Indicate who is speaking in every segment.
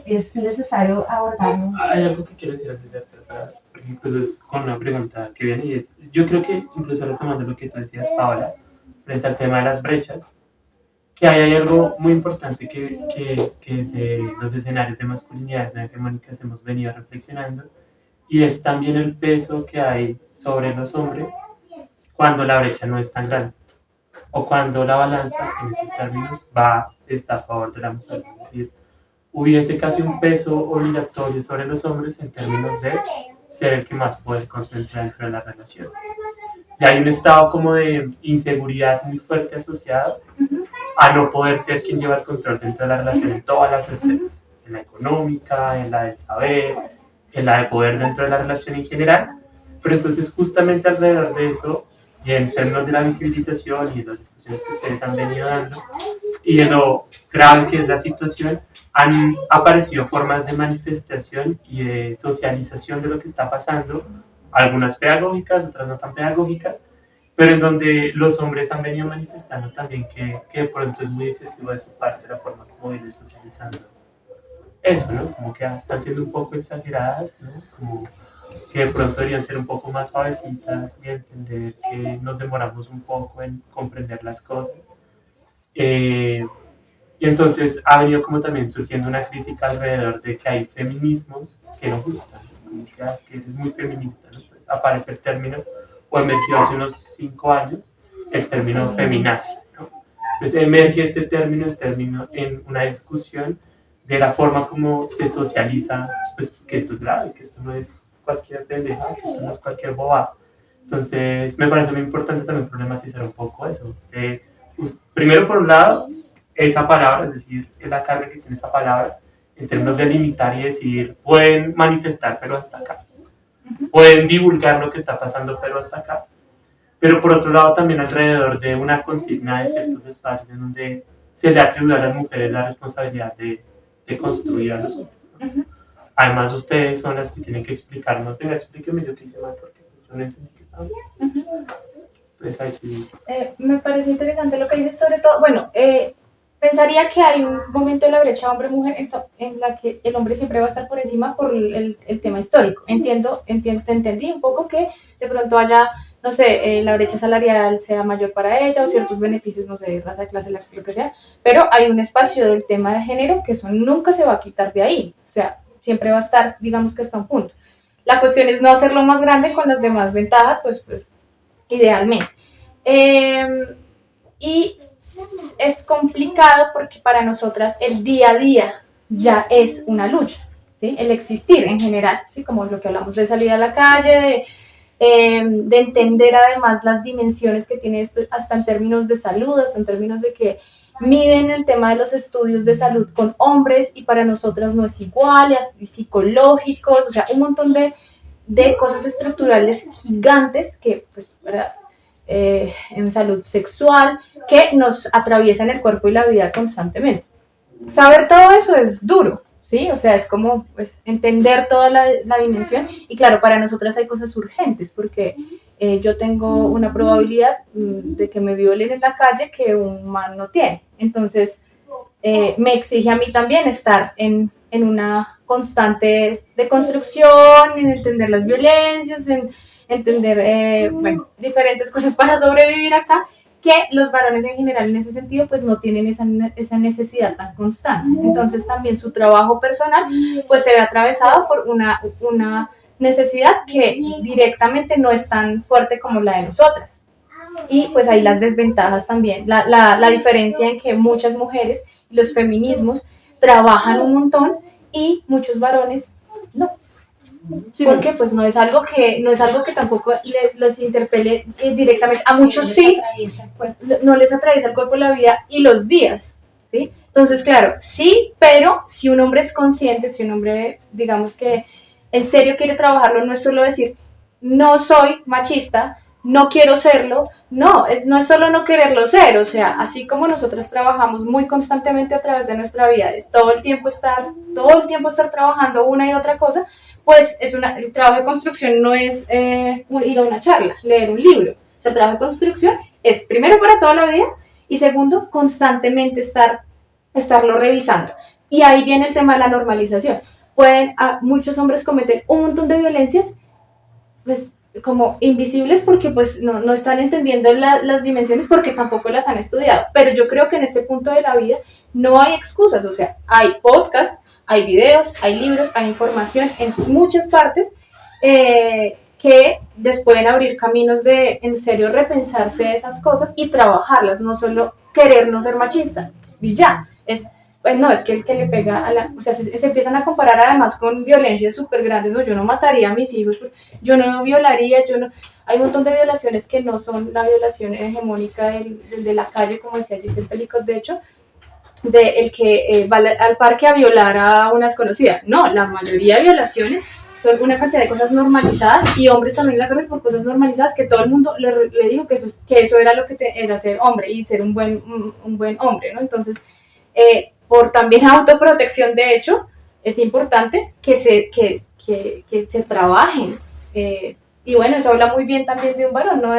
Speaker 1: es necesario abordarlo.
Speaker 2: Hay algo que quiero decir antes de tratar, porque incluso es con una pregunta que viene y es, yo creo que incluso retomando lo que tú decías, Paola, frente al tema de las brechas, que hay algo muy importante que desde los escenarios de masculinidades no hegemónicas hemos venido reflexionando, y es también el peso que hay sobre los hombres cuando la brecha no es tan grande, o cuando la balanza, en esos términos, está a favor de la mujer. Es decir, hubiese casi un peso obligatorio sobre los hombres en términos de ser el que más puede concentrar dentro de la relación. Y hay un estado como de inseguridad muy fuerte asociado a no poder ser quien lleva el control dentro de la relación en todas las esferas, en la económica, en la del saber, en la de poder dentro de la relación en general. Pero entonces justamente alrededor de eso, y en términos de la visibilización y de las discusiones que ustedes han venido dando, y de lo grave que es la situación, han aparecido formas de manifestación y de socialización de lo que está pasando, algunas pedagógicas, otras no tan pedagógicas, pero en donde los hombres han venido manifestando también que de pronto es muy excesivo de su parte la forma como vienen socializando eso, ¿no? Como que están siendo un poco exageradas, ¿no? Como que de pronto deberían ser un poco más suavecitas y entender que nos demoramos un poco en comprender las cosas. Eh, y entonces ha venido como también surgiendo una crítica alrededor de que hay feminismos que no gustan, como que, es que es muy feminista, ¿no? Entonces aparece el término, o emergió hace unos 5 años, el término feminazi, ¿no? Entonces emerge este término, el término en una discusión de la forma como se socializa, pues que esto es grave, que esto no es cualquier pendeja, que esto no es cualquier bobada. Entonces me parece muy importante también problematizar un poco eso. Primero, por un lado, esa palabra, es decir, es la carga que tiene esa palabra, en términos de limitar y decir, pueden manifestar, pero hasta acá. Pueden divulgar lo que está pasando, pero hasta acá. Pero por otro lado, también alrededor de una consigna de ciertos espacios en donde se le atribuye a las mujeres la responsabilidad de construir a los hombres, ¿no? Además, ustedes son las que tienen que explicarnos. Venga, explíqueme yo qué hice mal, porque yo no entendí que estaba bien. Entonces, ahí sí.
Speaker 3: Me parece interesante lo que dices, sobre todo, bueno, pensaría que hay un momento de la brecha hombre-mujer en la que el hombre siempre va a estar por encima por el tema histórico. Te entendí un poco que de pronto haya, no sé, la brecha salarial sea mayor para ella o ciertos beneficios, no sé, raza, clase, lo que sea, pero hay un espacio del tema de género que eso nunca se va a quitar de ahí, o sea, siempre va a estar, digamos que hasta un punto. La cuestión es no hacerlo más grande con las demás ventajas, pues idealmente. Y es complicado porque para nosotras el día a día ya es una lucha, ¿sí? El existir en general, ¿sí? Como lo que hablamos de salir a la calle, de entender además las dimensiones que tiene esto, hasta en términos de salud, hasta en términos de que miden el tema de los estudios de salud con hombres y para nosotras no es igual, y psicológicos, o sea, un montón de cosas estructurales gigantes que, pues, en salud sexual, que nos atraviesan el cuerpo y la vida constantemente. Saber todo eso es duro, ¿sí? O sea, es como pues, entender toda la dimensión. Y claro, para nosotras hay cosas urgentes, porque yo tengo una probabilidad de que me violen en la calle que un man no tiene. Entonces, me exige a mí también estar en una constante de construcción, en entender las violencias, en entender bueno, diferentes cosas para sobrevivir acá, que los varones en general en ese sentido pues no tienen esa necesidad tan constante. Entonces también su trabajo personal pues se ve atravesado por una necesidad que directamente no es tan fuerte como la de nosotras. Y pues ahí las desventajas también, la diferencia en que muchas mujeres y los feminismos trabajan un montón y muchos varones no. Porque pues no es algo que tampoco les interpele directamente. A muchos sí, no les atraviesa el cuerpo la vida y los días, ¿sí? Entonces, claro, sí, pero si un hombre es consciente, si un hombre, digamos que en serio quiere trabajarlo, no es solo decir, no soy machista, no quiero serlo, no es solo no quererlo ser, o sea, así como nosotros trabajamos muy constantemente a través de nuestra vida, todo el tiempo estar trabajando una y otra cosa, pues el trabajo de construcción no es ir a una charla, leer un libro. O sea, el trabajo de construcción es primero para toda la vida y segundo, constantemente estarlo revisando. Y ahí viene el tema de la normalización. Muchos hombres cometen un montón de violencias, pues, como invisibles porque pues no están entendiendo las dimensiones porque tampoco las han estudiado. Pero yo creo que en este punto de la vida no hay excusas, o sea, hay podcasts, hay videos, hay libros, hay información en muchas partes que les pueden abrir caminos de en serio repensarse esas cosas y trabajarlas, no solo querer no ser machista y ya, pues no, es que el que le pega o sea, se empiezan a comparar además con violencias súper grandes, no, yo no mataría a mis hijos, yo no violaría, hay un montón de violaciones que no son la violación hegemónica de la calle, como decía Giselle Pelicot, de hecho, de el que va al parque a violar a una desconocida, no, la mayoría de violaciones son una cantidad de cosas normalizadas y hombres también la corren por cosas normalizadas que todo el mundo le dijo que eso era lo que era ser hombre y ser un buen hombre, ¿no? Entonces, por también autoprotección, de hecho, es importante que se trabajen. Y bueno, eso habla muy bien también de un varón, ¿no?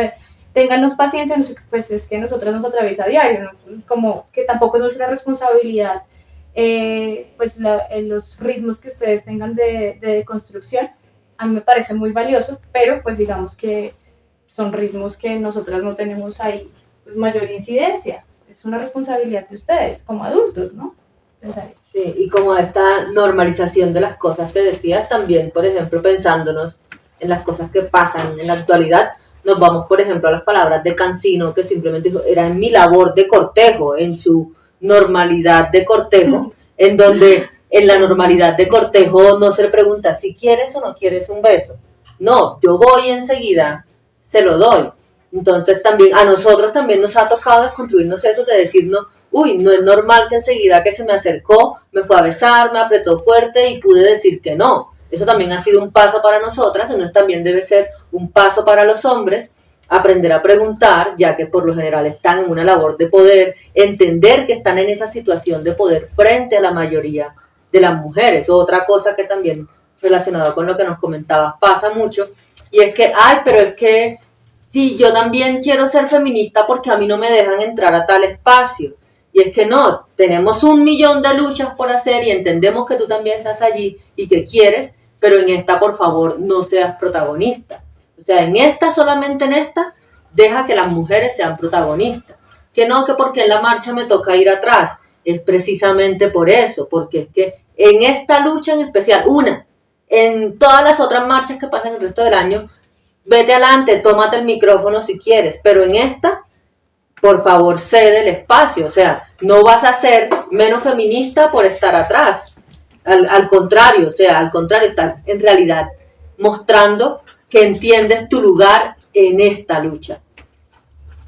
Speaker 3: Téngannos paciencia, pues es que a nosotras nos atraviesa a diario, ¿no? Como que tampoco es nuestra responsabilidad, pues los ritmos que ustedes tengan de construcción, a mí me parece muy valioso, pero pues digamos que son ritmos que nosotras no tenemos ahí pues, mayor incidencia. Es una responsabilidad de ustedes como adultos, ¿no? Pensaría.
Speaker 4: Sí, y como esta normalización de las cosas que decías, también, por ejemplo, pensándonos en las cosas que pasan en la actualidad, nos vamos, por ejemplo, a las palabras de Cancino, que simplemente dijo, era en mi labor de cortejo, en su normalidad de cortejo, en donde en la normalidad de cortejo no se le pregunta si quieres o no quieres un beso. No, yo voy enseguida, se lo doy. Entonces también a nosotros también nos ha tocado desconstruirnos eso de decirnos, uy, no es normal que enseguida que se me acercó, me fue a besar, me apretó fuerte y pude decir que no. Eso también ha sido un paso para nosotras, entonces también debe ser un paso para los hombres, aprender a preguntar, ya que por lo general están en una labor de poder, entender que están en esa situación de poder frente a la mayoría de las mujeres. Otra cosa que también relacionado con lo que nos comentabas pasa mucho, y es que, ay, pero es que sí, yo también quiero ser feminista porque a mí no me dejan entrar a tal espacio. Y es que no, tenemos 1.000.000 de luchas por hacer y entendemos que tú también estás allí y que quieres, pero en esta, por favor, no seas protagonista. O sea, en esta, solamente en esta, deja que las mujeres sean protagonistas. Que no, que porque en la marcha me toca ir atrás. Es precisamente por eso, porque es que en esta lucha en especial, en todas las otras marchas que pasan el resto del año, vete adelante, tómate el micrófono si quieres, pero en esta, por favor, cede el espacio. O sea, no vas a ser menos feminista por estar atrás. Al contrario, estar en realidad mostrando que entiendes tu lugar en esta lucha.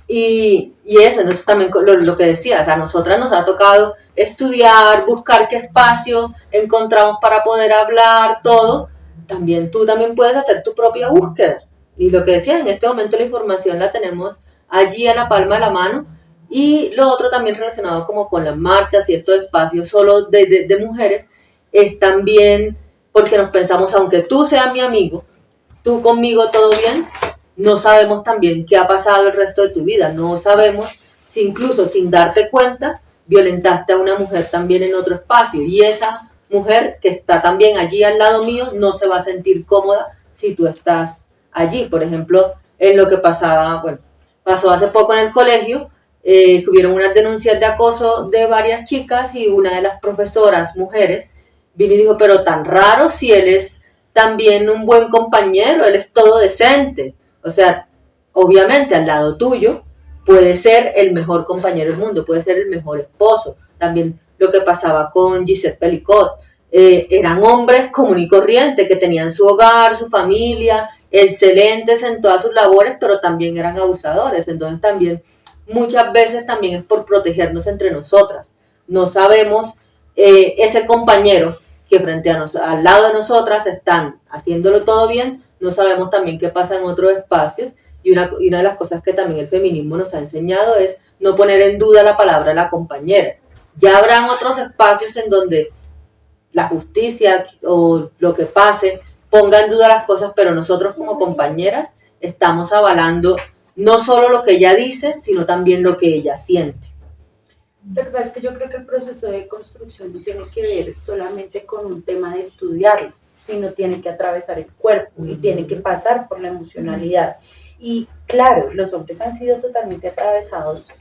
Speaker 4: Y eso, entonces también lo que decías, a nosotras nos ha tocado estudiar, buscar qué espacio encontramos para poder hablar, todo. También tú también puedes hacer tu propia búsqueda. Y lo que decía, en este momento la información la tenemos allí a la palma de la mano. Y lo otro también relacionado como con las marchas y estos espacios solo de mujeres, es también porque nos pensamos, aunque tú seas mi amigo, tú conmigo todo bien, no sabemos también qué ha pasado el resto de tu vida, no sabemos si incluso sin darte cuenta violentaste a una mujer también en otro espacio y esa mujer que está también allí al lado mío no se va a sentir cómoda si tú estás allí. Por ejemplo, en lo que pasó hace poco en el colegio, que hubieron unas denuncias de acoso de varias chicas y una de las profesoras mujeres vino y dijo, pero tan raro si él es también un buen compañero, él es todo decente. O sea, obviamente al lado tuyo puede ser el mejor compañero del mundo, puede ser el mejor esposo. También lo que pasaba con Giselle Pelicot, eran hombres común y corriente que tenían su hogar, su familia, excelentes en todas sus labores, pero también eran abusadores. Entonces también muchas veces también es por protegernos entre nosotras. No sabemos ese compañero que frente al lado de nosotras están haciéndolo todo bien, no sabemos también qué pasa en otros espacios. Y una de las cosas que también el feminismo nos ha enseñado es no poner en duda la palabra de la compañera. Ya habrán otros espacios en donde la justicia o lo que pase ponga en duda las cosas, pero nosotros como compañeras estamos avalando no solo lo que ella dice, sino también lo que ella siente.
Speaker 5: Lo que pasa es que yo creo que el proceso de construcción no tiene que ver solamente con un tema de estudiarlo, sino tiene que atravesar el cuerpo y tiene que pasar por la emocionalidad. Y claro, los hombres han sido totalmente atravesados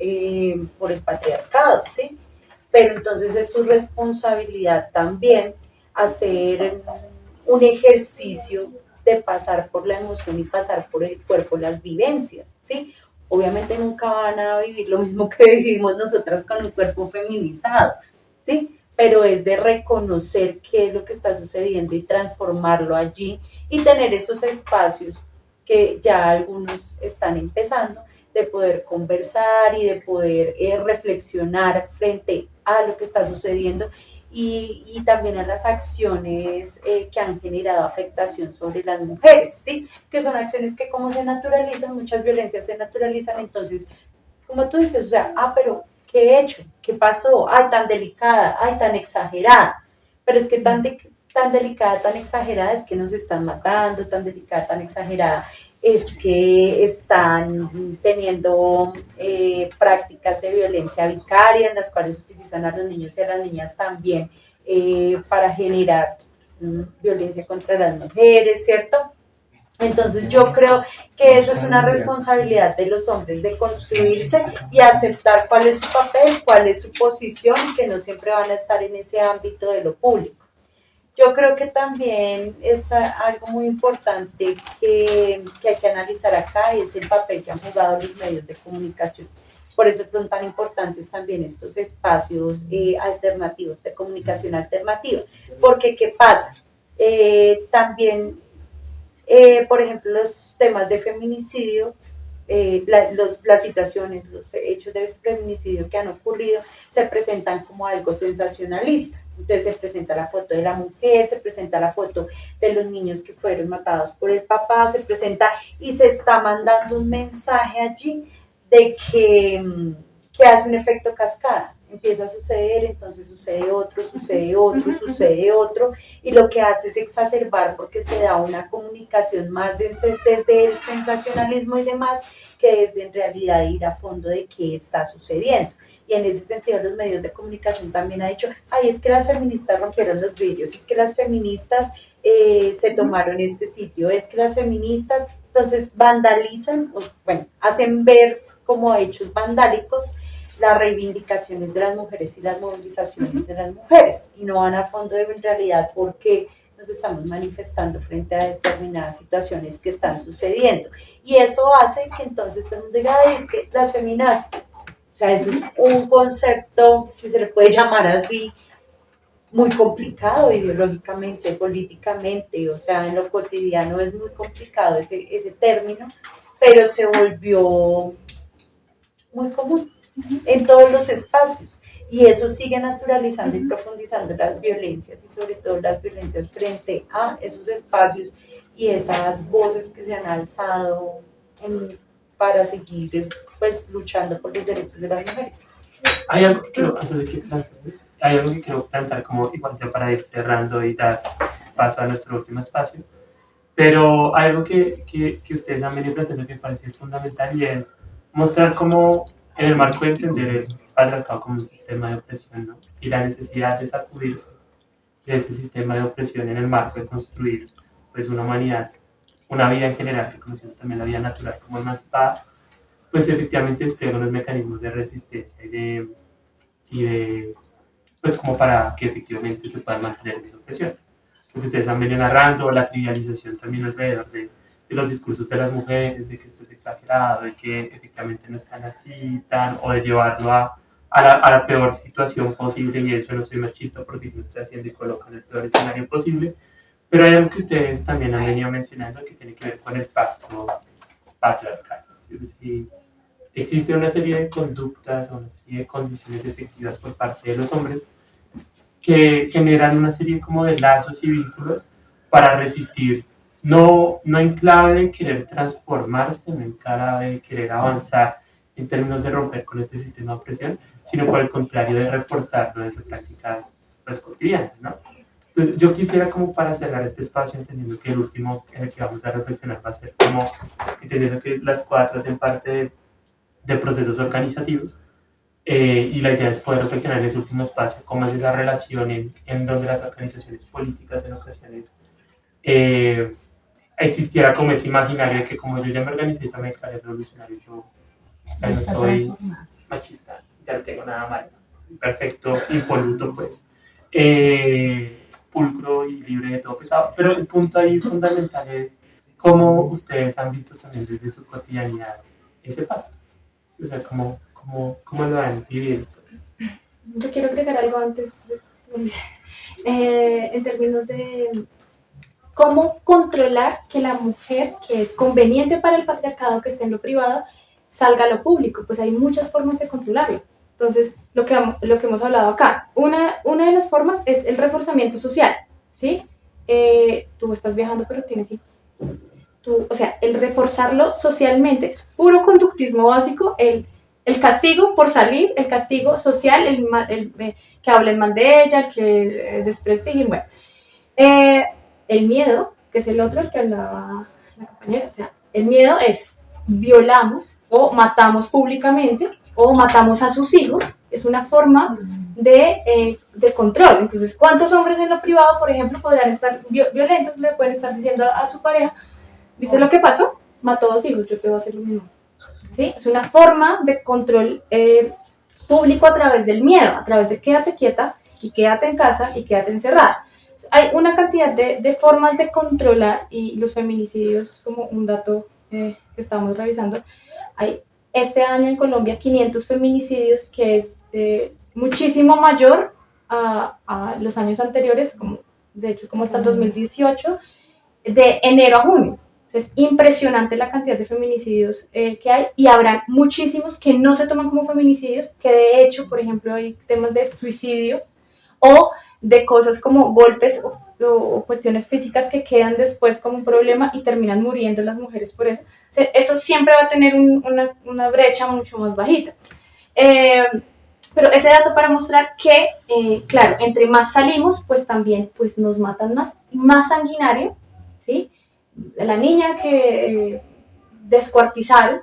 Speaker 5: por el patriarcado, ¿sí? Pero entonces es su responsabilidad también hacer un ejercicio de pasar por la emoción y pasar por el cuerpo las vivencias, ¿sí? Obviamente nunca van a vivir lo mismo que vivimos nosotras con un cuerpo feminizado, ¿sí? Pero es de reconocer qué es lo que está sucediendo y transformarlo allí y tener esos espacios que ya algunos están empezando, de poder conversar y de poder reflexionar frente a lo que está sucediendo y también a las acciones que han generado afectación sobre las mujeres, ¿sí? Que son acciones que como se naturalizan, muchas violencias se naturalizan, entonces, como tú dices, o sea, pero ¿qué he hecho? ¿Qué pasó? Ay, tan delicada, ay, tan exagerada, pero es que tan delicada, tan exagerada es que nos están matando, tan delicada, tan exagerada es que están teniendo prácticas de violencia vicaria en las cuales utilizan a los niños y a las niñas también para generar violencia contra las mujeres, ¿cierto? Entonces yo creo que eso es una responsabilidad de los hombres de construirse y aceptar cuál es su papel, cuál es su posición y que no siempre van a estar en ese ámbito de lo público. Yo creo que también es algo muy importante que hay que analizar acá y es el papel que han jugado los medios de comunicación. Por eso son tan importantes también estos espacios alternativos, de comunicación alternativa. Porque, ¿qué pasa? También, por ejemplo, los temas de feminicidio, las situaciones, los hechos de feminicidio que han ocurrido se presentan como algo sensacionalista. Entonces se presenta la foto de la mujer, se presenta la foto de los niños que fueron matados por el papá, se presenta y se está mandando un mensaje allí de que hace un efecto cascada. Empieza a suceder, entonces sucede otro, sucede otro, y lo que hace es exacerbar porque se da una comunicación más desde el sensacionalismo y demás, que desde en realidad ir a fondo de qué está sucediendo. Y en ese sentido los medios de comunicación también han dicho, ay, es que las feministas rompieron los vidrios, es que las feministas se tomaron este sitio, es que las feministas, entonces vandalizan, bueno, hacen ver como hechos vandálicos las reivindicaciones de las mujeres y las movilizaciones de las mujeres, y no van a fondo de en realidad porque nos estamos manifestando frente a determinadas situaciones que están sucediendo. Y eso hace que entonces todo el mundo diga, ay, es que las feminazis, o sea, eso es un concepto, si se le puede llamar así, muy complicado ideológicamente, políticamente, o sea, en lo cotidiano es muy complicado ese término, pero se volvió muy común en todos los espacios y eso sigue naturalizando y profundizando las violencias y sobre todo las violencias frente a esos espacios y esas voces que se han alzado para seguir pues luchando por los derechos de las mujeres.
Speaker 2: Hay algo que quiero, antes de que plantees, hay algo que quiero plantear como igual ya para ir cerrando y dar paso a nuestro último espacio, pero hay algo que ustedes han venido planteando que me parece fundamental y es mostrar cómo en el marco de entender el patriarcado como un sistema de opresión, ¿no? Y la necesidad de sacudirse de ese sistema de opresión en el marco de construir pues una humanidad, una vida en general, reconociendo también la vida natural como emancipada, pues efectivamente despliega unos mecanismos de resistencia y de pues como para que efectivamente se puedan mantener esas opresiones. Lo que ustedes han venido narrando, la trivialización también alrededor de los discursos de las mujeres, de que esto es exagerado, de que efectivamente no están así, o de llevarlo a la peor situación posible, y eso no soy machista porque lo estoy haciendo y coloco en el peor escenario posible, pero hay algo que ustedes también han venido mencionando que tiene que ver con el pacto patriarcal. Es decir, existe una serie de conductas o una serie de condiciones efectivas por parte de los hombres que generan una serie como de lazos y vínculos para resistir, no en clave de querer transformarse, no en clave de querer avanzar en términos de romper con este sistema de opresión, sino por el contrario de reforzarlo desde prácticas pues, cotidianas, ¿no? Entonces yo quisiera como para cerrar este espacio, entendiendo que el último en el que vamos a reflexionar va a ser como, entendiendo que las cuatro hacen parte de procesos organizativos, y la idea es poder reflexionar en ese último espacio, cómo es esa relación en donde las organizaciones políticas en ocasiones existiera como ese imaginario de que como yo ya me organicé, ya me declaré revolucionario, yo ya no soy machista, ya no tengo nada malo, soy perfecto, impoluto, pues, pulcro y libre de todo pesado. Pero el punto ahí fundamental es cómo ustedes han visto también desde su cotidianidad ese pacto, o sea, cómo lo han vivido.
Speaker 3: Yo quiero agregar algo antes, en términos de cómo controlar que la mujer, que es conveniente para el patriarcado que esté en lo privado, salga a lo público. Pues hay muchas formas de controlarlo. Entonces, lo que hemos hablado acá, una de las formas es el reforzamiento social, ¿sí? Tú estás viajando pero tienes hijos. O sea, el reforzarlo socialmente es puro conductismo básico, el castigo por salir, el castigo social, que hablen mal de ella, el que desprestigien, bueno. El miedo, que es el otro, el que hablaba la compañera, o sea, el miedo es violamos o matamos públicamente o matamos a sus hijos, es una forma de control. Entonces, ¿cuántos hombres en lo privado, por ejemplo, podrían estar violentos, le pueden estar diciendo a su pareja, ¿viste lo que pasó? Mató 2 hijos, yo te voy a hacer lo mismo. ¿Sí? Es una forma de control público a través del miedo, a través de quédate quieta y quédate en casa y quédate encerrada. Hay una cantidad de formas de controlar, y los feminicidios, como un dato que estamos revisando, hay este año en Colombia 500 feminicidios, que es muchísimo mayor a los años anteriores, de hecho como hasta el 2018, de enero a junio. Es impresionante la cantidad de feminicidios que hay, y habrán muchísimos que no se toman como feminicidios, que de hecho, por ejemplo, hay temas de suicidios o de cosas como golpes o cuestiones físicas que quedan después como un problema y terminan muriendo las mujeres por eso. O sea, eso siempre va a tener una brecha mucho más bajita. Pero ese dato para mostrar que, claro, entre más salimos, pues también pues nos matan más sanguinario, ¿sí? La niña que descuartizaron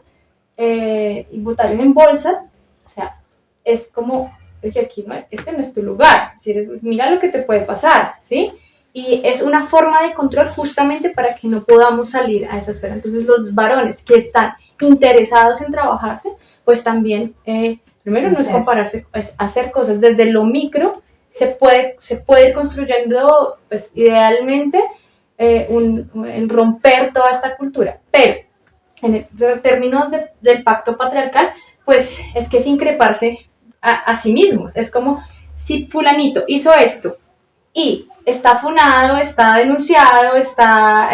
Speaker 3: y botaron en bolsas, o sea, es como, oye, aquí no, este no es tu lugar, mira lo que te puede pasar, ¿sí? Y es una forma de control justamente para que no podamos salir a esa esfera. Entonces, los varones que están interesados en trabajarse, pues también, primero no es compararse, es hacer cosas desde lo micro, se puede ir construyendo, pues, idealmente, en romper toda esta cultura, pero en términos del pacto patriarcal, pues es que es increparse a sí mismos. Es como si fulanito hizo esto y está funado, está denunciado, está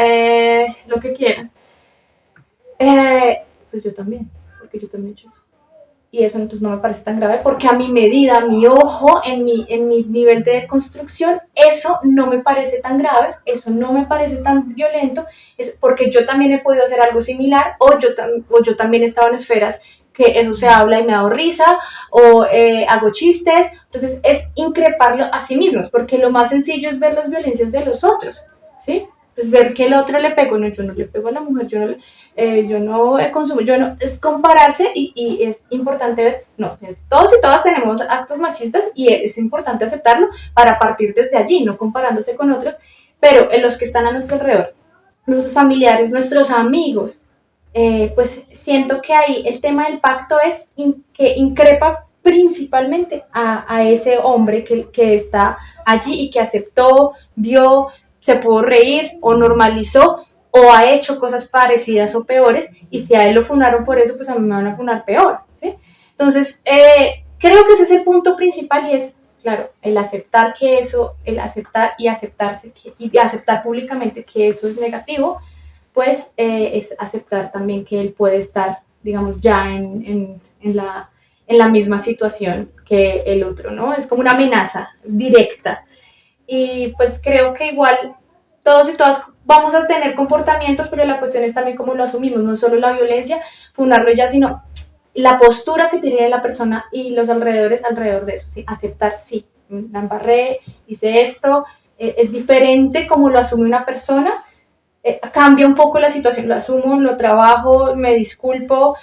Speaker 3: lo que quieran, pues yo también, porque yo también he hecho eso. Y eso entonces no me parece tan grave, porque a mi medida, a mi ojo, en mi nivel de construcción, eso no me parece tan grave, eso no me parece tan violento, es porque yo también he podido hacer algo similar, o yo también he estado en esferas que eso se habla y me ha dado risa, o hago chistes. Entonces es increparlo a sí mismos, porque lo más sencillo es ver las violencias de los otros, ¿sí? Pues ver que el otro le pegó, no, yo no le pego a la mujer, yo no consumo, es compararse, y es importante ver, no, todos y todas tenemos actos machistas y es importante aceptarlo para partir desde allí, no comparándose con otros, pero en los que están a nuestro alrededor, nuestros familiares, nuestros amigos, pues siento que ahí el tema del pacto es que increpa principalmente a ese hombre que está allí y que aceptó, vio, se pudo reír o normalizó o ha hecho cosas parecidas o peores, y si a él lo funaron por eso, pues a mí me van a funar peor, ¿sí? Entonces, creo que ese es el punto principal, y es, claro, el aceptar el aceptar y aceptarse, y aceptar públicamente que eso es negativo, pues es aceptar también que él puede estar, digamos, ya en la misma situación que el otro, ¿no? Es como una amenaza directa. Y pues creo que igual todos y todas vamos a tener comportamientos, pero la cuestión es también cómo lo asumimos, no solo la violencia, funarlo ya, sino la postura que tiene la persona y los alrededores alrededor de eso, ¿sí? Aceptar, sí, la embarré, hice esto, es diferente como lo asume una persona, cambia un poco la situación, lo asumo, lo trabajo, me disculpo,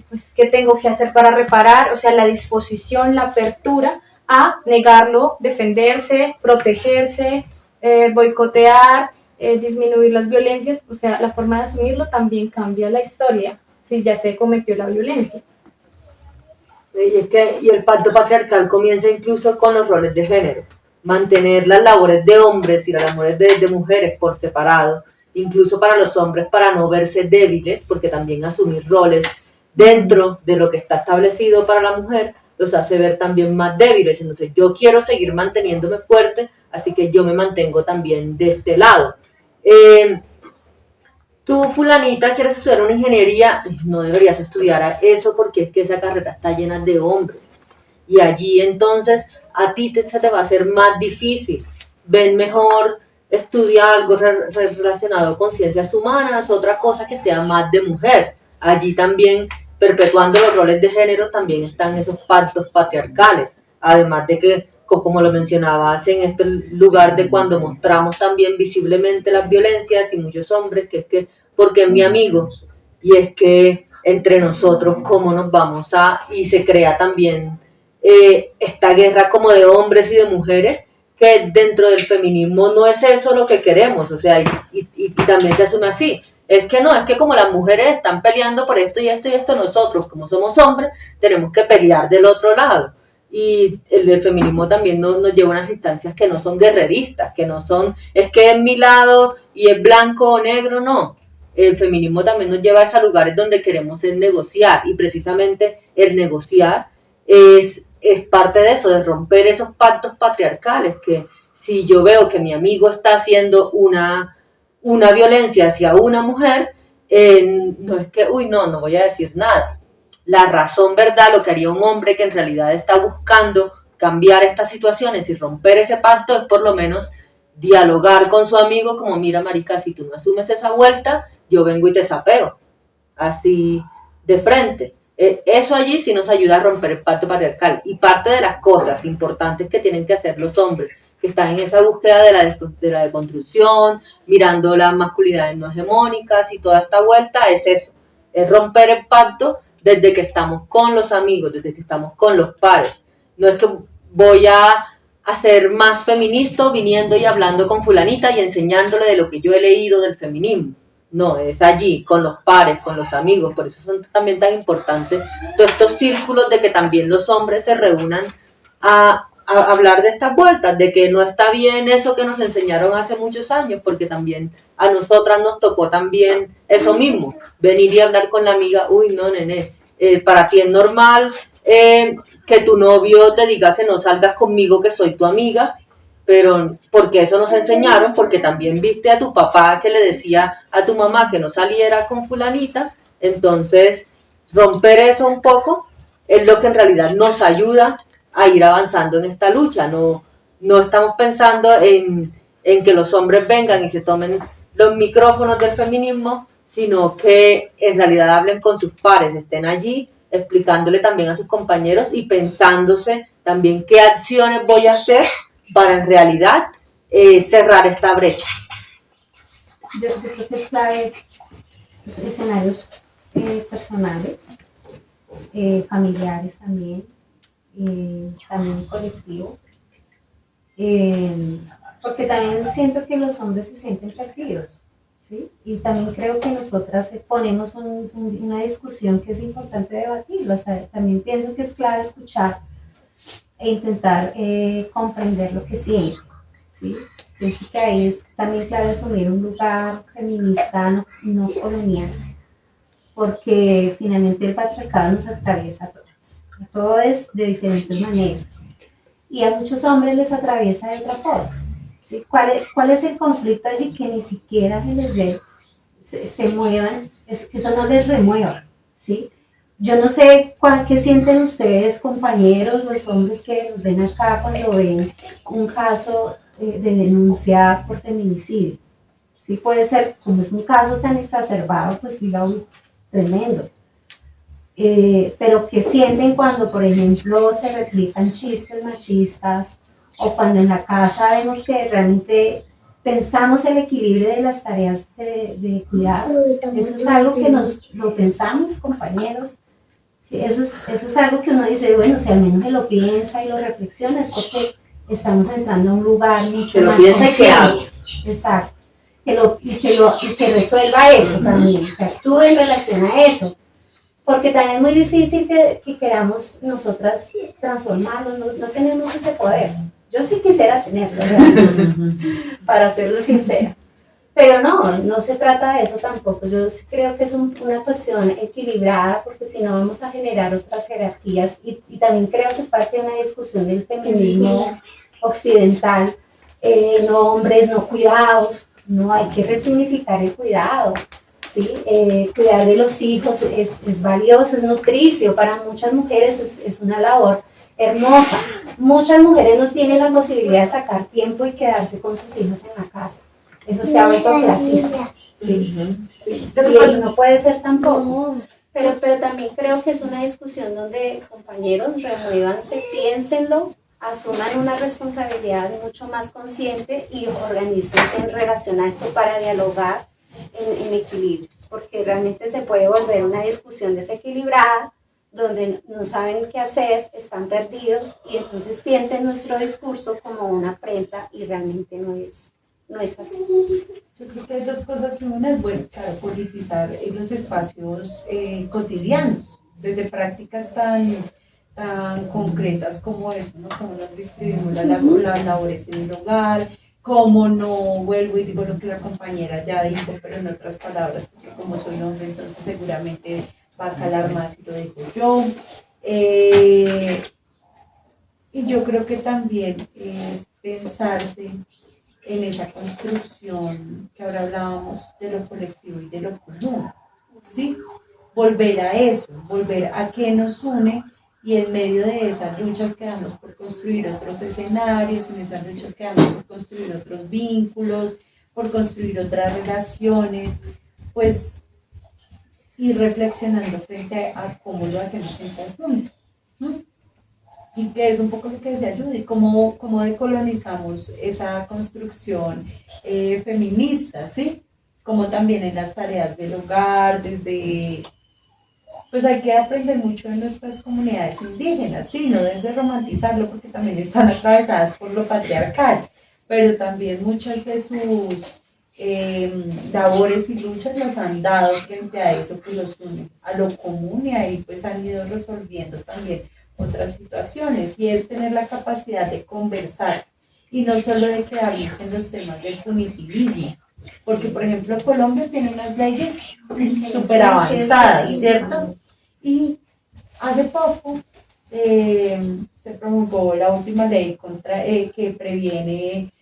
Speaker 3: pues, ¿qué tengo que hacer para reparar? O sea, la disposición, la apertura a negarlo, defenderse, protegerse, boicotear, disminuir las violencias, o sea, la forma de asumirlo también cambia la historia si ya se cometió la violencia.
Speaker 4: Y el pacto patriarcal comienza incluso con los roles de género. Mantener las labores de hombres y las labores de mujeres por separado, incluso para los hombres, para no verse débiles, porque también asumir roles dentro de lo que está establecido para la mujer los hace ver también más débiles. Entonces yo quiero seguir manteniéndome fuerte, así que yo me mantengo también de este lado. Tú, fulanita, quieres estudiar una ingeniería, no deberías estudiar eso porque es que esa carrera está llena de hombres. Y allí entonces a ti se te va a hacer más difícil. Ven mejor estudiar algo relacionado con ciencias humanas, otra cosa que sea más de mujer. Allí también, perpetuando los roles de género, también están esos pactos patriarcales. Además de que, como lo mencionabas, en este lugar de cuando mostramos también visiblemente las violencias y muchos hombres, que es que, porque es mi amigo, y es que entre nosotros, ¿cómo nos vamos a...? Y se crea también esta guerra como de hombres y de mujeres, que dentro del feminismo no es eso lo que queremos, o sea, y también se asume así. Es que no, es que como las mujeres están peleando por esto y esto y esto, nosotros, como somos hombres, tenemos que pelear del otro lado. Y el feminismo también nos lleva a unas instancias que no son guerreristas, que no son, es que es mi lado y es blanco o negro, no. El feminismo también nos lleva a esos lugares donde queremos negociar, y precisamente el negociar es parte de eso, de romper esos pactos patriarcales, que si yo veo que mi amigo está haciendo una violencia hacia una mujer, no es que, no voy a decir nada. La razón, ¿verdad? Lo que haría un hombre que en realidad está buscando cambiar estas situaciones y romper ese pacto es por lo menos dialogar con su amigo como, mira, marica, si tú no asumes esa vuelta, yo vengo y te sapeo. Así, de frente. Eso allí sí nos ayuda a romper el pacto patriarcal. Y parte de las cosas importantes que tienen que hacer los hombres que están en esa búsqueda de la deconstrucción, mirando las masculinidades no hegemónicas y toda esta vuelta, es eso, es romper el pacto desde que estamos con los amigos, desde que estamos con los pares. No es que voy a ser más feminista viniendo y hablando con fulanita y enseñándole de lo que yo he leído del feminismo. No, es allí, con los pares, con los amigos. Por eso son también tan importantes todos estos círculos de que también los hombres se reúnan a hablar de estas vueltas, de que no está bien eso que nos enseñaron hace muchos años, porque también a nosotras nos tocó también eso mismo, venir y hablar con la amiga, uy, no, nene, para ti es normal que tu novio te diga que no salgas conmigo, que soy tu amiga, pero porque eso nos enseñaron, porque también viste a tu papá que le decía a tu mamá que no saliera con fulanita. Entonces romper eso un poco es lo que en realidad nos ayuda a ir avanzando en esta lucha. No estamos pensando en que los hombres vengan y se tomen los micrófonos del feminismo, sino que en realidad hablen con sus pares, estén allí explicándole también a sus compañeros y pensándose también qué acciones voy a hacer para en realidad cerrar esta brecha.
Speaker 1: Yo creo que es clave los escenarios personales, familiares también, también colectivos, porque también siento que los hombres se sienten perdidos, ¿sí? Y también creo que nosotras ponemos una discusión que es importante debatir, o sea, también pienso que es clave escuchar e intentar comprender lo que sienten, ¿sí? Pienso que ahí es también clave asumir un lugar feminista no colonial, porque finalmente el patriarcado nos atraviesa a todos de diferentes maneras, y a muchos hombres les atraviesa de otra forma, ¿sí? ¿Cuál es el conflicto allí? Que ni siquiera se muevan, es que eso no les remueva, ¿sí? Yo no sé qué sienten ustedes, compañeros, los hombres que nos ven acá cuando ven un caso de denuncia por feminicidio. Sí, puede ser, como es un caso tan exacerbado, pues sí, tremendo. Pero ¿qué sienten cuando, por ejemplo, se replican chistes machistas o cuando en la casa vemos que realmente pensamos el equilibrio de las tareas de cuidado. Eso es algo que lo pensamos, compañeros. Sí, eso es algo que uno dice, bueno, si al menos se lo piensa y lo reflexiona, es porque estamos entrando a un lugar mucho
Speaker 4: Se lo
Speaker 1: más
Speaker 4: piensa y que
Speaker 1: consciente.
Speaker 4: hable.
Speaker 1: Exacto. Y que resuelva eso también, que actúe en relación a eso. Porque también es muy difícil que queramos nosotras transformarnos, no tenemos ese poder. Yo sí quisiera tenerlo, para serlo sincera. Pero no se trata de eso tampoco. Yo sí creo que es una cuestión equilibrada, porque si no vamos a generar otras jerarquías. Y también creo que es parte de una discusión del feminismo occidental. No hombres, no cuidados. No, hay que resignificar el cuidado. ¿Sí? Cuidar de los hijos es valioso, es nutricio. Para muchas mujeres es una labor hermosa. Muchas mujeres no tienen la posibilidad de sacar tiempo y quedarse con sus hijos en la casa. Eso se ha vuelto clasista. ¿Sí? Sí. Y eso no puede ser tampoco. Pero también creo que es una discusión donde, compañeros, remuévanse, piénsenlo, asuman una responsabilidad mucho más consciente y organícense en relación a esto para dialogar en equilibrios, porque realmente se puede volver una discusión desequilibrada, donde no saben qué hacer, están perdidos y entonces sienten nuestro discurso como una afrenta y realmente no es así.
Speaker 6: Yo creo que hay dos cosas. Una es, bueno, claro, politizar en los espacios cotidianos, desde prácticas tan concretas como eso, ¿no? Cómo nos distribuimos las labores en el hogar, cómo no vuelvo y digo lo que la compañera ya dijo, pero en otras palabras, porque como soy hombre, entonces seguramente va a calar más si lo digo yo. Y yo creo que también es pensarse en esa construcción que ahora hablábamos de lo colectivo y de lo común, ¿sí? Volver a eso, volver a qué nos une, y en medio de esas luchas que damos por construir otros escenarios, en esas luchas que damos por construir otros vínculos, por construir otras relaciones, pues ir reflexionando frente a cómo lo hacemos en conjunto, ¿no? Y que es un poco lo que decía Judy, cómo decolonizamos esa construcción feminista, ¿sí? Como también en las tareas del hogar, desde, pues hay que aprender mucho de nuestras comunidades indígenas, sí, no desde romantizarlo, porque también están atravesadas por lo patriarcal, pero también muchas de sus labores y luchas las han dado frente a eso que los une, a lo común, y ahí pues han ido resolviendo también otras situaciones, y es tener la capacidad de conversar y no solo de quedarnos en los temas del punitivismo, porque por ejemplo Colombia tiene unas leyes súper avanzadas, ¿cierto? Y hace poco se promulgó la última ley que previene,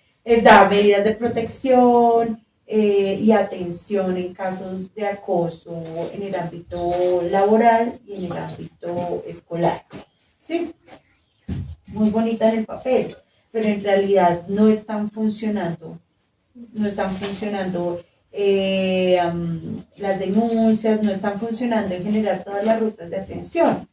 Speaker 6: da medidas de protección y atención en casos de acoso en el ámbito laboral y en el ámbito escolar. Sí, muy bonita en el papel, pero en realidad no están funcionando las denuncias, no están funcionando en generar todas las rutas de atención.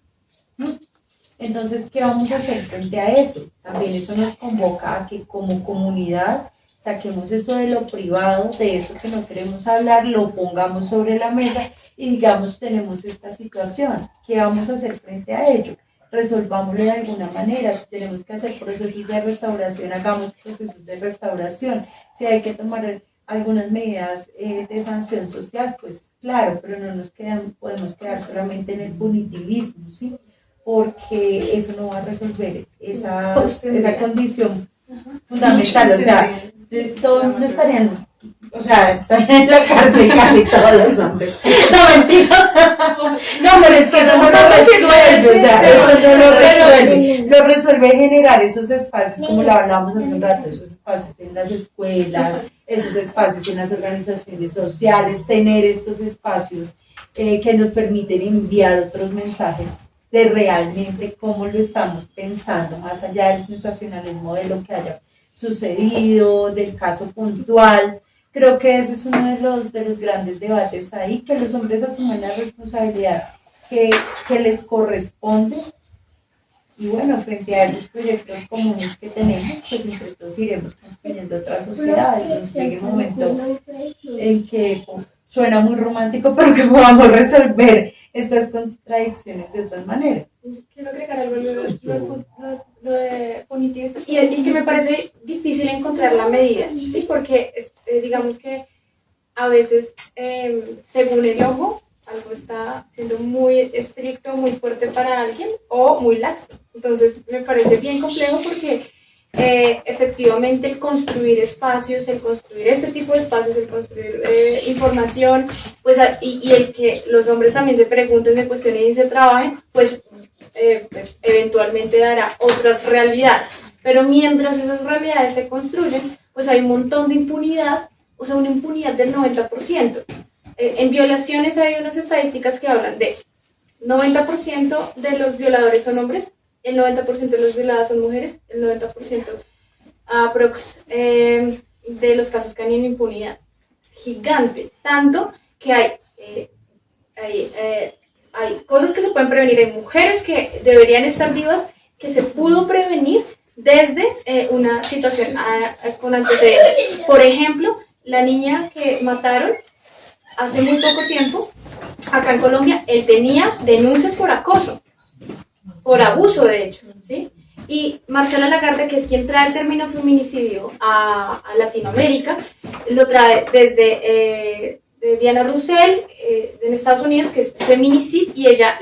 Speaker 6: Entonces, ¿qué vamos a hacer frente a eso? También eso nos convoca a que como comunidad saquemos eso de lo privado, de eso que no queremos hablar, lo pongamos sobre la mesa y digamos, tenemos esta situación, ¿qué vamos a hacer frente a ello? Resolvámoslo de alguna manera. Si tenemos que hacer procesos de restauración, hagamos procesos de restauración. Si hay que tomar algunas medidas de sanción social, pues claro, pero no podemos quedar solamente en el punitivismo, ¿sí? Porque eso no va a resolver esa condición fundamental. O sea, todos no estarían, estarían en la cárcel casi todos los hombres. No, mentiras. No, pero es que eso no lo resuelve, eso no lo resuelve. Lo resuelve generar esos espacios, como lo hablábamos hace un rato, esos espacios en las escuelas, esos espacios en las organizaciones sociales, tener estos espacios que nos permiten enviar otros mensajes de realmente cómo lo estamos pensando, más allá del sensacionalismo de lo que haya sucedido, del caso puntual. Creo que ese es uno de los grandes debates ahí, que los hombres asuman la responsabilidad que les corresponde Y bueno, frente a esos proyectos comunes que tenemos, pues entre todos iremos construyendo otra sociedad y llegue el momento en que suena muy romántico, pero que podamos resolver estas contradicciones de otras maneras.
Speaker 3: Quiero agregar algo lo de punitivistas y que me parece difícil encontrar la medida, ¿sí? Porque digamos que a veces, según el ojo, algo está siendo muy estricto, muy fuerte para alguien o muy laxo. Entonces, me parece bien complejo porque efectivamente el construir espacios, el construir este tipo de espacios, el construir información, pues, y el que los hombres también se pregunten, se cuestionen y se trabajen, pues eventualmente dará otras realidades. Pero mientras esas realidades se construyen, pues hay un montón de impunidad, o sea, una impunidad del 90%. En violaciones hay unas estadísticas que hablan de 90% de los violadores son hombres, el 90% de los violadas son mujeres, el 90% de los casos caen en impunidad. Gigante, tanto que hay cosas que se pueden prevenir, hay mujeres que deberían estar vivas, que se pudo prevenir desde una situación con antecedentes. Por ejemplo, la niña que mataron hace muy poco tiempo, acá en Colombia, él tenía denuncias por acoso, por abuso de hecho, ¿sí? Y Marcela Lagarde, que es quien trae el término feminicidio a Latinoamérica, lo trae desde de Diana Russell en Estados Unidos, que es feminicid, y ella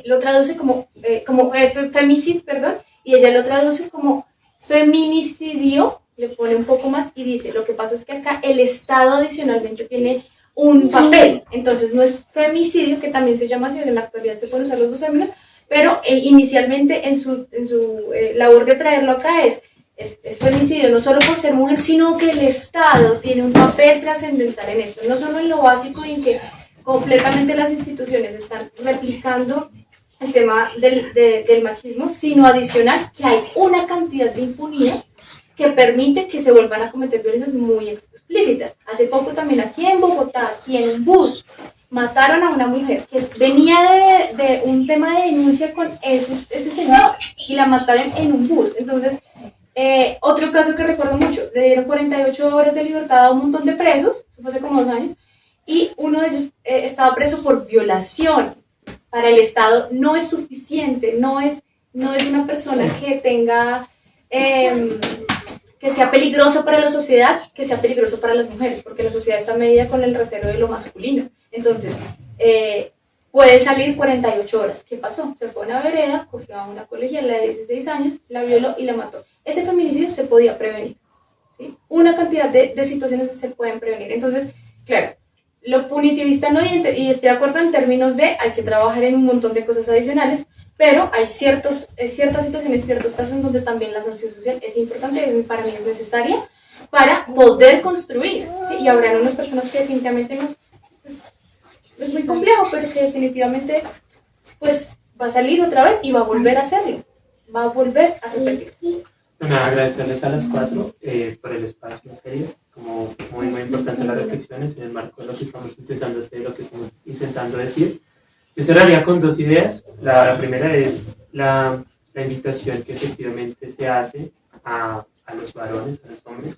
Speaker 3: lo traduce como femicid, perdón, y ella lo traduce como feminicidio, le pone un poco más y dice, lo que pasa es que acá el Estado adicionalmente tiene un papel, entonces no es femicidio, que también se llama así, en la actualidad se pueden usar los dos términos, pero inicialmente en su labor de traerlo acá es femicidio, no solo por ser mujer, sino que el Estado tiene un papel trascendental en esto, no solo en lo básico y en que completamente las instituciones están replicando el tema del machismo, sino adicional que hay una cantidad de impunidad que permite que se vuelvan a cometer violencias muy explícitas. Hace poco también aquí en Bogotá, aquí en un bus, mataron a una mujer que venía de un tema de denuncia con ese señor y la mataron en un bus. Entonces, otro caso que recuerdo mucho, le dieron 48 horas de libertad a un montón de presos, eso fue hace como 2 años, y uno de ellos estaba preso por violación. Para el Estado no es suficiente, no es una persona que tenga... que sea peligroso para la sociedad, que sea peligroso para las mujeres, porque la sociedad está medida con el rasero de lo masculino. Entonces, puede salir 48 horas. ¿Qué pasó? Se fue a una vereda, cogió a una colegiala de 16 años, la violó y la mató. Ese feminicidio se podía prevenir, ¿sí? Una cantidad de situaciones se pueden prevenir. Entonces, claro, lo punitivista no, y estoy de acuerdo en términos de hay que trabajar en un montón de cosas adicionales, pero hay ciertas situaciones, ciertos casos en donde también la sanción social es importante, para mí es necesaria para poder construir, ¿sí? Y habrá unas personas que definitivamente es muy complejo, pero que definitivamente pues va a salir otra vez y va a volver a hacerlo, va a volver a repetir.
Speaker 2: Bueno, agradecerles a las 4 por el espacio en serio, como muy, muy importante las reflexiones en el marco de lo que estamos intentando hacer, lo que estamos intentando decir. Yo cerraría con 2 ideas. La primera es la invitación que efectivamente se hace a los varones, a los hombres,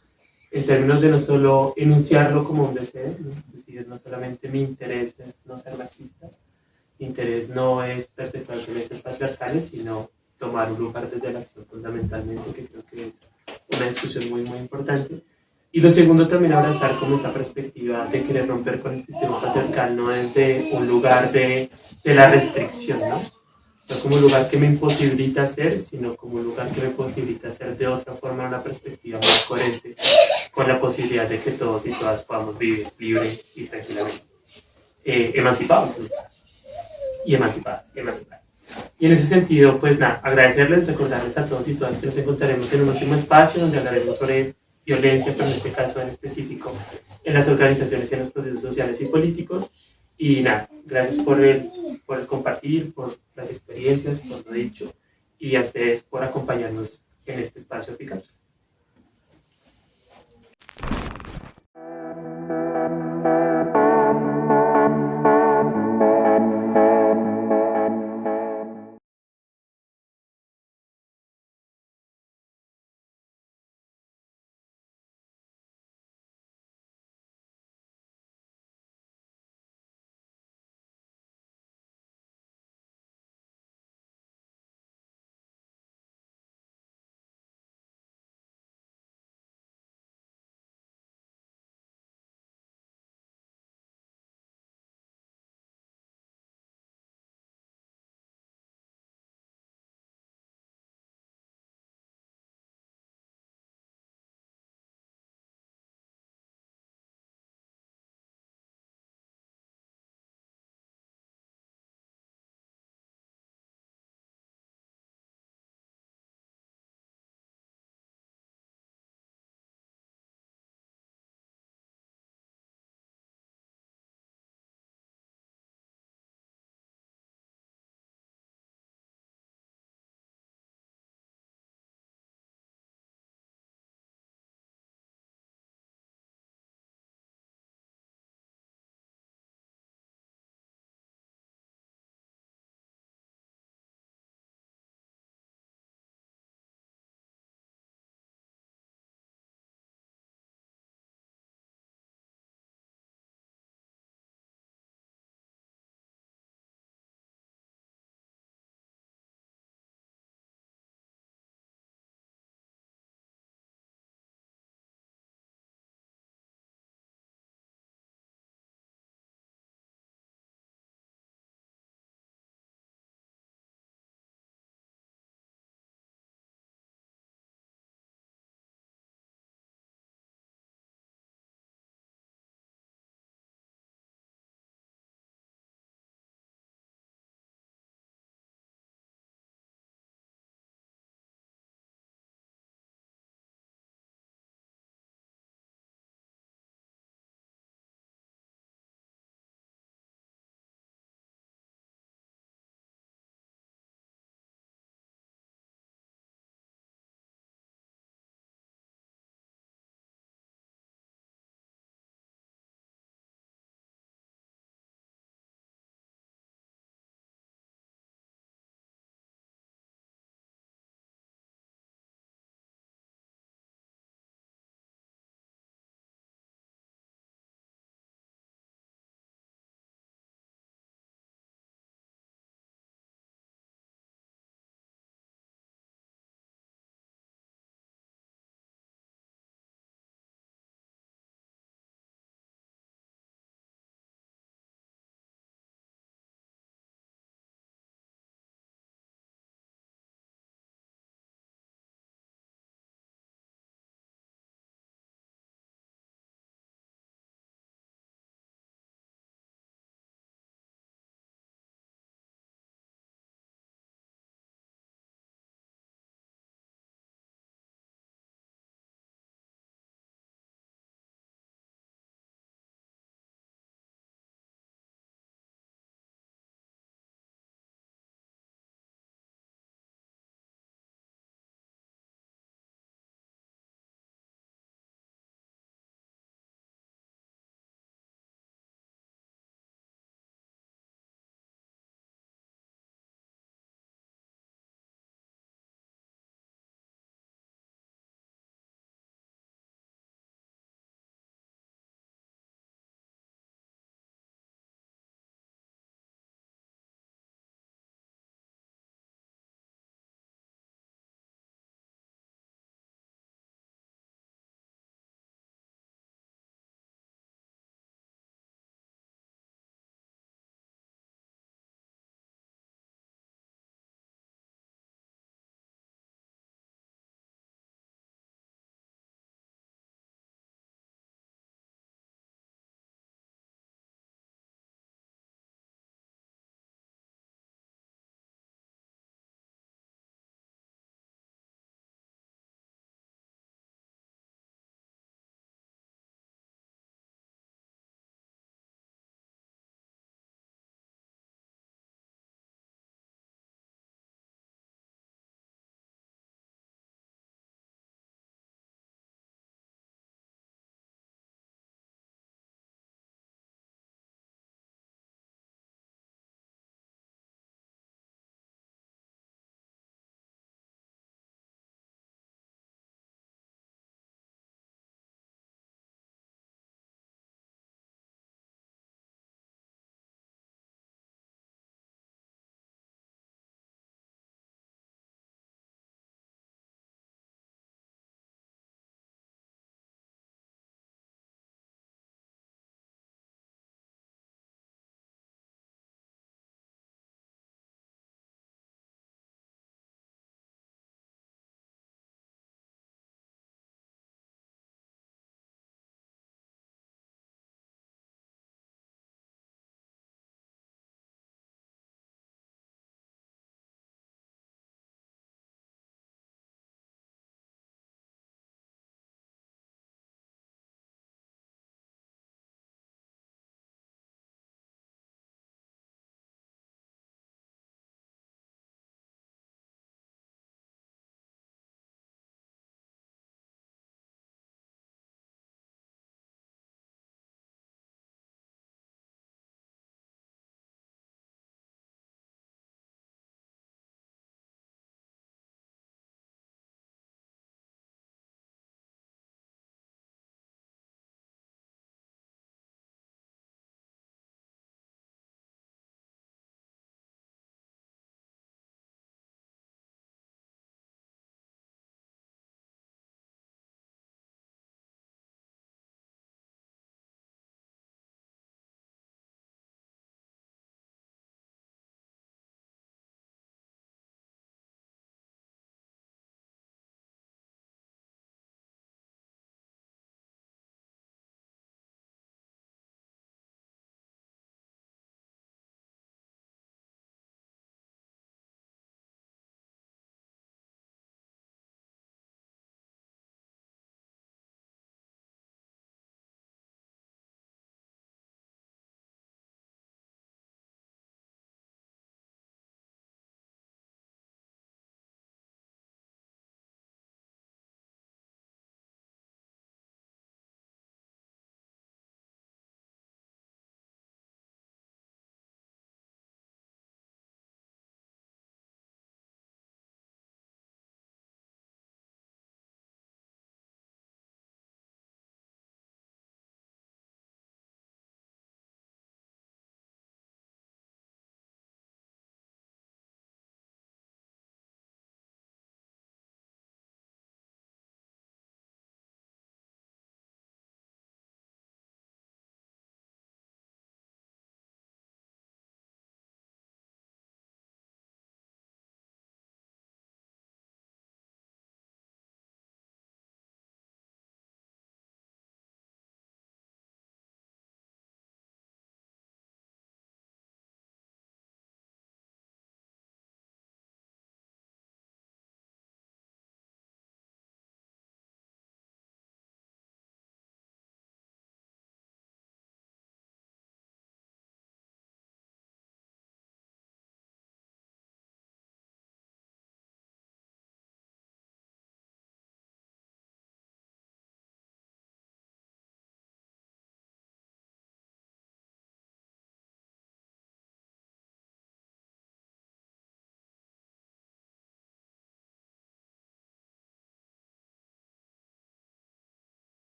Speaker 2: en términos de no solo enunciarlo como un deseo, ¿no? Es decir, no solamente mi interés es no ser machista, mi interés no es perpetuar violencias patriarcales, sino tomar un lugar desde la acción fundamentalmente, que creo que es una discusión muy, muy importante. Y lo segundo, también abrazar como esta perspectiva de querer romper con el sistema patriarcal, no desde un lugar de la restricción, ¿no? No como un lugar que me imposibilita hacer, sino como un lugar que me posibilita hacer de otra forma, una perspectiva más coherente con la posibilidad de que todos y todas podamos vivir libre y tranquilamente, emancipados y emancipadas. Y en ese sentido, pues nada, agradecerles, recordarles a todos y todas que nos encontraremos en un último espacio donde hablaremos sobre violencia, pero en este caso en específico en las organizaciones y en los procesos sociales y políticos. Y nada, gracias por el compartir, por las experiencias, por lo dicho, y a ustedes por acompañarnos en este espacio de Picapsulas.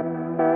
Speaker 7: Thank